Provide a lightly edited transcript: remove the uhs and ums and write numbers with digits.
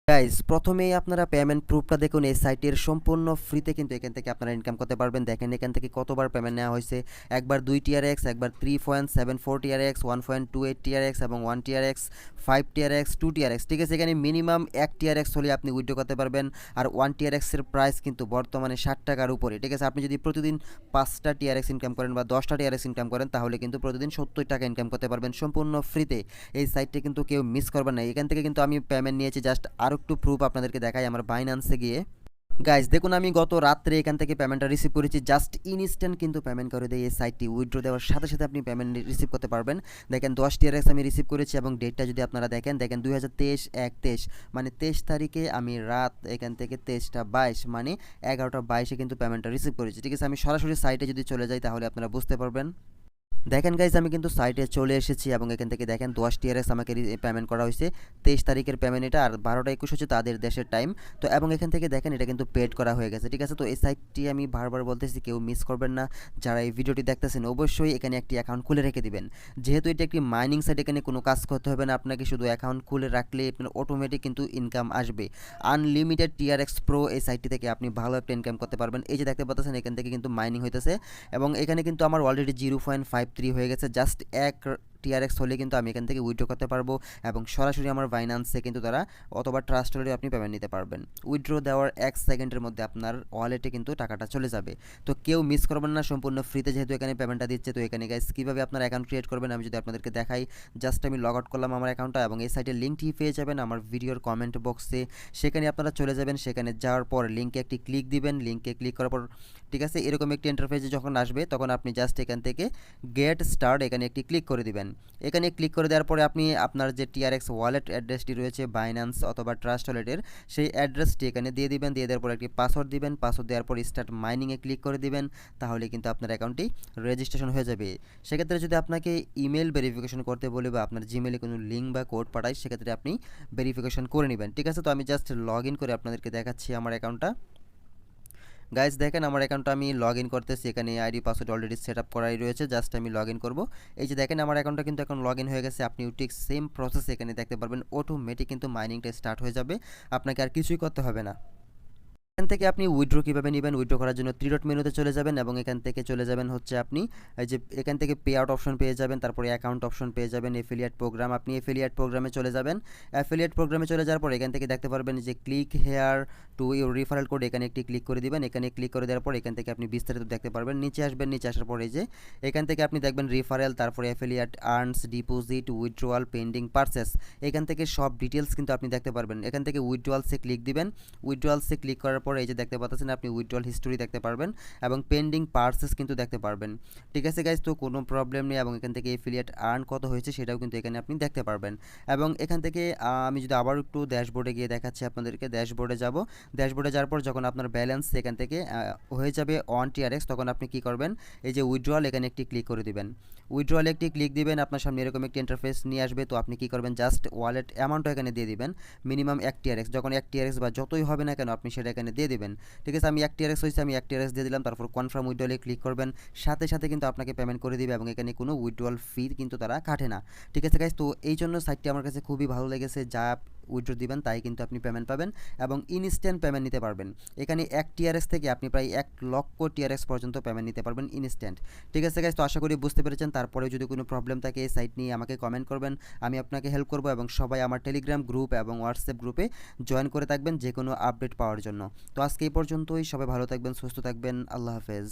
Guys প্রথমেই আপনারা payment প্রুফটা দেখুন। এই সাইটের সম্পূর্ণ ফ্রিতে কিন্তু এখান থেকে আপনারা ইনকাম করতে পারবেন। দেখেন এখান থেকে কতবার পেমেন্ট নেওয়া হয়েছে, একবার 2 টিআরএক্স, একবার 3.74 টিআরএক্স, 1.28 টিআরএক্স এবং 1 টিআরএক্স, 5 টিআরএক্স, 2 টিআরএক্স। ঠিক আছে, এখানে মিনিমাম 1 টিআরএক্স হলে আপনি উইথড্র করতে পারবেন। আর 1 টিআরএক্সের প্রাইস কিন্তু বর্তমানে 60 টাকার উপরে। ঠিক আছে, আপনি যদি প্রতিদিন 5টা টিআরএক্স ইনকাম করেন বা 10টা টিআরএক্স ইনকাম করেন তাহলে কিন্তু প্রতিদিন 70 টাকা ইনকাম করতে পারবেন সম্পূর্ণ ফ্রিতে। এই সাইটটা কিন্তু কেউ মিস করবেন না। এখান থেকে কিন্তু আমি পেমেন্ট নিয়েছি, জাস্ট আর একটু প্রুফ আপনাদেরকে দেখাই আমার বাইন্যান্সে গিয়ে। গাইস দেখুন, আমি গত রাত্রে এখান থেকে পেমেন্টটা রিসিভ করেছি, জাস্ট ইনস্ট্যান্ট কিন্তু পেমেন্ট করে দেয় এই সাইটটি। উইথড্র দেওয়ার সাথে সাথে আপনি পেমেন্ট রিসিভ করতে পারবেন। দেখেন 10 টিআরএক্স আমি রিসিভ করেছি এবং ডেটটা যদি আপনারা দেখেন 2023/1/23 মানে 23 তারিখে আমি রাত এখান থেকে 23টা 22 মানে 11টা 22-এ কিন্তু পেমেন্টটা রিসিভ করেছি। ঠিক আছে, আমি সরাসরি সাইটে যদি চলে যাই তাহলে আপনারা বুঝতে পারবেন। দেখেন গাইজ আমি কিন্তু সাইটে চলে এসেছি এবং এখান থেকে দেখেন 10 টিআরএক্স আমাকে পেমেন্ট করা হয়েছে। 23 তারিখের পেমেন্ট এটা, আর 12টা 21 হচ্ছে তাদের দেশের টাইম। তো এবং এখান থেকে দেখেন এটা কিন্তু পেড করা হয়ে গেছে। ঠিক আছে, তো এই সাইটটি আমি বারবার বলতেছি কেউ মিস করবেন না। যারা এই ভিডিওটি দেখতেছেন অবশ্যই এখানে একটি অ্যাকাউন্ট খুলে রেখে দিবেন। যেহেতু এটা একটি মাইনিং সাইট, এখানে কোনো কাজ করতে হবে না আপনাকে, শুধু অ্যাকাউন্ট খুলে রাখলে আপনার অটোমেটিক কিন্তু ইনকাম আসবে। আনলিমিটেড টিআরএক্স প্রো এই সাইটটি থেকে আপনি ভালো একটা ইনকাম করতে পারবেন। এই যে দেখতে পাচ্ছেন এখান থেকে কিন্তু মাইনিং হইতেছে এবং এখানে কিন্তু আমার অলরেডি 0.53 হয়ে গেছে। জাস্ট 1 টিআরএক্স হলে কিন্তু আমি এখান থেকে উইথড্র করতে পারবো এবং সরাসরি আমার বাইন্যান্সে কিন্তু তারা অথবা ট্রাস্ট ওয়ালেটে আপনি পেমেন্ট নিতে পারবেন। উইথড্র দেওয়ার 1 সেকেন্ডের মধ্যে আপনার ওয়ালেটে কিন্তু টাকাটা চলে যাবে। তো কেউ মিস করবেন না, সম্পূর্ণ ফ্রিতে যেহেতু এখানে পেমেন্টটা দিচ্ছে। তো এখানে গাইস কীভাবে আপনার অ্যাকাউন্ট ক্রিয়েট করবেন আমি যদি আপনাদেরকে দেখাই, জাস্ট আমি লগ আউট করলাম আমার অ্যাকাউন্টটা এবং এই সাইটের লিঙ্কটি পেয়ে যাবেন আমার ভিডিওর কমেন্ট বক্সে। সেখানে আপনারা চলে যাবেন, সেখানে যাওয়ার পর লিঙ্কে একটি ক্লিক দিবেন। লিঙ্কে ক্লিক করার পর ঠিক আছে এরকম একটি ইন্টারফেসে যখন আসবে তখন আপনি জাস্ট এখান থেকে গেট স্টার্ট এখানে একটি ক্লিক করে দিবেন। এখানে ক্লিক করে দেওয়ার পরে আপনি আপনার যে টিআরএক্স ওয়ালেট অ্যাড্রেসটি রয়েছে বাইন্যান্স অথবা ট্রাস্ট ওয়ালেটের, সেই অ্যাড্রেসটি এখানে দিয়ে দিবেন। দিয়ে দেওয়ার পর একটি পাসওয়ার্ড দিবেন। পাসওয়ার্ড দেওয়ার পর স্টার্ট মাইনিংয়ে ক্লিক করে দিবেন। তাহলে কিন্তু আপনার অ্যাকাউন্টটি রেজিস্ট্রেশন হয়ে যাবে। সেক্ষেত্রে যদি আপনাকে ইমেল ভেরিফিকেশন করতে বলে বা আপনার জিমেলে কোনো লিঙ্ক বা কোড পাঠায় সেক্ষেত্রে আপনি ভেরিফিকেশন করে নেবেন। ঠিক আছে, তো আমি জাস্ট লগ ইন করে আপনাদেরকে দেখাচ্ছি আমার অ্যাকাউন্টটা। গাইজ দেখেন আমার অ্যাকাউন্টটা আমি লগ ইন করতেছি। এখানে ID password already set up করাই রয়েছে, জাস্ট আমি লগ ইন করবো। এই যে দেখেন আমার অ্যাকাউন্টটা কিন্তু এখন লগ ইন হয়ে গেছে। আপনিও ঠিক সেম প্রসেস এখানে দেখতে পারবেন, অটোমেটিক কিন্তু মাইনিংটা স্টার্ট হয়ে যাবে, আপনাকে আর কিছুই করতে হবে না। এখান থেকে আপনি উইথড্র কীভাবে নেবেন, উইথড্র করার জন্য 3 ডট মেনুতে চলে যাবেন এবং এখান থেকে চলে যাবেন হচ্ছে আপনি এই যে এখান থেকে পে আউট অপশন পেয়ে যাবেন, তারপরে অ্যাকাউন্ট অপশন পেয়ে যাবেন, এফিলিয়েট প্রোগ্রাম, আপনি এফিলিয়েট প্রোগ্রামে চলে যাবেন। অ্যাফিলিয়েট প্রোগ্রামে চলে যাওয়ার পর এখান থেকে দেখতে পারবেন যে click here to your referral code, এখানে একটি ক্লিক করে দিবেন। এখানে ক্লিক করে দেওয়ার পর এখান থেকে আপনি বিস্তারিত দেখতে পারবেন। নিচে আসবেন, নিচে আসার পরে যে এখান থেকে আপনি দেখবেন রিফারেল, তারপরে affiliate earns, deposit, withdrawal, pending, purchase, এখান থেকে সব ডিটেলস কিন্তু আপনি দেখতে পারবেন। এখান থেকে উইথড্রোয়ালসে ক্লিক দিবেন। উইথড্রোয়ালসে ক্লিক করার পর এই যে দেখতে পাচ্ছেন আপনি উইথড্রল হিস্টোরি দেখতে পারবেন এবং পেন্ডিং পার্সেস কিন্তু দেখতে পারবেন। ঠিক আছে গাইজ, তো কোনো প্রবলেম নেই এবং এখান থেকে এফিলিয়েট আর্ন কত হয়েছে সেটাও কিন্তু এখানে আপনি দেখতে পারবেন। এবং এখান থেকে আমি যদি আবার একটু ড্যাশবোর্ডে গিয়ে দেখাচ্ছি আপনাদেরকে, ড্যাশবোর্ডে যাব। ড্যাশবোর্ডে যাওয়ার পর যখন আপনার ব্যালেন্স এখান থেকে হয়ে যাবে 1 টিআরএক্স তখন আপনি কি করবেন, এই যে উইথড্রল এখানে একটি ক্লিক করে দিবেন। উইথড্রলে একটি ক্লিক দিবেন, আপনার সামনে এরকম একটি ইন্টারফেস নিয়ে আসবে। তো আপনি কি করবেন, জাস্ট ওয়ালেট অ্যামাউন্টটা এখানে দিয়ে দিবেন, মিনিমাম 1 টিআরএক্স, যখন 1 টিআরএক্স বা যতই হবে না কেন আপনি সেটা এখানে দিয়ে দিবেন। ঠিক আছে, আমি 1 টিআরএক্স হয়েছে, আমি 1 টিআরএক্স দিয়ে দিলাম। তারপর কনফার্ম উইথড্রলে ক্লিক করবেন, সাথে সাথে কিন্তু আপনাকে পেমেন্ট করে দিবে এবং এখানে কোনো উইথড্রল ফি কিন্তু তারা কাটে না। ঠিক আছে গাইজ, তো এই জন্য সাইটটি আমার কাছে খুবই ভালো লেগেছে। যা উইথড্র দিবেন তাই কিন্তু আপনি পেমেন্ট পাবেন এবং ইনস্ট্যান্ট পেমেন্ট নিতে পারবেন। এখানে 1 টিআরএক্স থেকে আপনি প্রায় 1 লক্ষ টিআরএক্স পর্যন্ত পেমেন্ট নিতে পারবেন ইনস্ট্যান্ট। ঠিক আছে গাইজ, তো আশা করি বুঝতে পেরেছেন। তারপরে যদি কোনো প্রবলেম থাকে এই সাইট নিয়ে আমাকে কমেন্ট করবেন, আমি আপনাকে হেল্প করব এবং সবাই আমার টেলিগ্রাম গ্রুপ এবং হোয়াটসঅ্যাপ গ্রুপে জয়েন করে থাকবেন যে কোনো আপডেট পাওয়ার জন্য। তো আজকে এই পর্যন্তই, সবাই ভালো থাকবেন, সুস্থ থাকবেন, আল্লাহ হাফেজ।